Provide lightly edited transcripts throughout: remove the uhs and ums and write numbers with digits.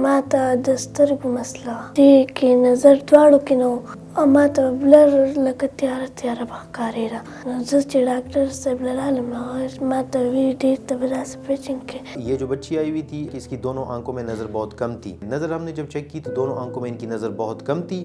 ماته د سترګو مسله دې کې نظر دواړو کې نو ماته بلر لکه تیاره تیاره به ښکارېده. نو زه چې ډاکټر صاحب له رالم هغه ماته وی ډېر ته به داسې پیچنګ کې. یہ جو بچی آئی ہوئی تھی اس کی دونوں آنکھوں میں نظر بہت کم تھی. نظر ہم نے جب چیک کی تو دونوں آنکھوں میں ان کی نظر بہت کم تھی،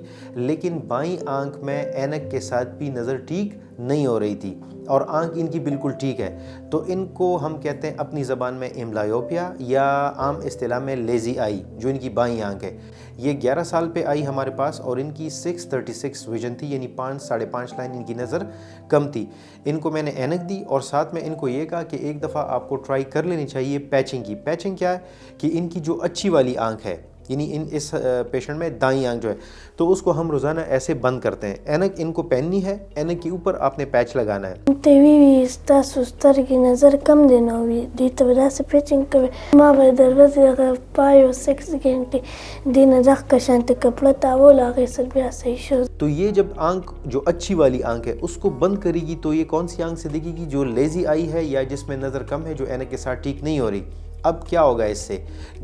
لیکن بائیں آنکھ میں اینک کے ساتھ بھی نظر ٹھیک نہیں ہو رہی تھی اور آنکھ ان کی بالکل ٹھیک ہے. تو ان کو ہم کہتے ہیں اپنی زبان میں امبلائیوپیا یا عام اصطلاح میں لیزی آئی، جو ان کی بائیں آنکھ ہے. یہ 11 سال پہ آئی ہمارے پاس اور ان کی 636 ویژن تھی، یعنی 5.5 لائن ان کی نظر کم تھی. ان کو میں نے اینک دی اور ساتھ میں ان کو یہ کہا کہ ایک دفعہ آپ کو ٹرائی کر لینی چاہیے پیچنگ کی. پیچنگ کیا ہے کہ ان کی جو اچھی والی آنکھ ہے، یعنی اس پیشنٹ میں دائیں آنکھ جو ہے، تو اس کو ہم روزانہ ایسے بند کرتے ہیں. اینک ان کو پہننی ہے، اینک کے اوپر آپ نے پیچ لگانا ہے. ته وی ستاسو سترګې نظر کم دی نو وي دې ته به داسې پیچنګ کوي. ما به د ورځې هغه 5 or 6 ګنټې دې نه دغه شانتې کپړه تاول هغې سره بیا صحیح شو. تو یہ جب آنکھ جو اچھی والی آنکھ ہے اس کو بند کرے گی تو یہ کون سی آنکھ سے دیکھے گی؟ جو لیزی آئی ہے یا جس میں نظر کم ہے، جو اینک کے ساتھ ٹھیک نہیں ہو رہی. اب کیا ہوگا اس سے؟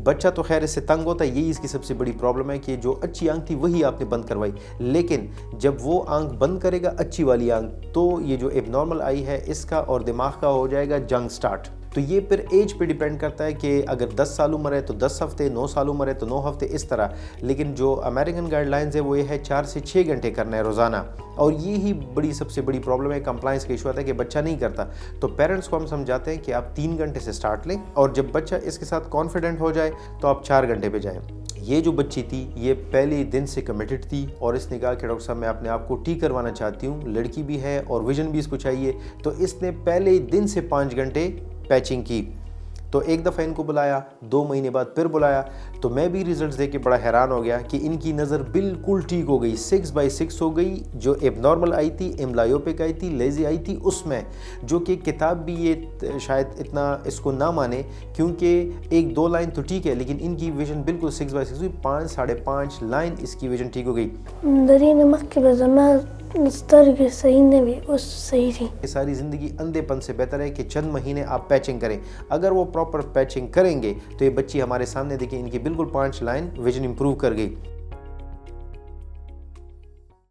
بچہ تو خیر اس سے تنگ ہوتا ہے، یہی اس کی سب سے بڑی پرابلم ہے کہ جو اچھی آنکھ تھی وہی آپ نے بند کروائی، لیکن جب وہ آنکھ بند کرے گا اچھی والی آنکھ تو یہ جو ایب نارمل آئی ہے اس کا اور دماغ کا ہو جائے گا جنگ سٹارٹ. تو یہ پھر ایج پہ ڈیپینڈ کرتا ہے کہ اگر 10 سال عمر ہے تو 10 ہفتے، 9 سال عمر ہے تو 9 ہفتے، اس طرح. لیکن جو امریکن گائیڈ لائنز ہے وہ یہ ہے 4 سے 6 گھنٹے کرنا ہے روزانہ. اور یہی بڑی سب سے بڑی پرابلم ہے، کمپلائنس کا ایشو آتا ہے کہ بچہ نہیں کرتا. تو پیرنٹس کو ہم سمجھاتے ہیں کہ آپ 3 گھنٹے سے سٹارٹ لیں اور جب بچہ اس کے ساتھ کانفیڈنٹ ہو جائے تو آپ 4 گھنٹے پہ جائیں. یہ جو بچی تھی یہ پہلے دن سے کمیٹڈ تھی اور اس نے کہا کہ ڈاکٹر صاحب میں اپنے آپ کو ٹھیک کروانا چاہتی ہوں، لڑکی بھی ہے اور ویژن بھی اس کو چاہیے. تو اس نے پہلے دن سے 5 گھنٹے پیچنگ کی. تو ایک دفعہ ان کو بلایا، 2 مہینے بعد پھر بلایا، تو میں بھی ریزلٹس دیکھ کے بڑا حیران ہو گیا کہ ان کی نظر بالکل ٹھیک ہو گئی، 6/6 ہو گئی. جو ایب نارمل آئی تھی، امبلائیوپک آئی تھی، لیزی آئی تھی، اس میں جو کہ کتاب بھی یہ شاید اتنا اس کو نہ مانے کیونکہ 1-2 لائن تو ٹھیک ہے، لیکن ان کی ویژن بالکل 6/6 ہوئی، 5.5 لائن اس کی ویژن ٹھیک ہو گئی. د دې نه مخکې به زما سترګې صحیح نه وي، اوس صحیح دي. یہ ساری زندگی اندھے پن سے بہتر ہے کہ چند مہینے آپ پیچنگ کریں. اگر وہ پراپر پیچنگ کریں گے تو یہ بچی ہمارے سامنے دیکھیں ان کی بالکل 5 لائن ویژن امپروو کر گئی.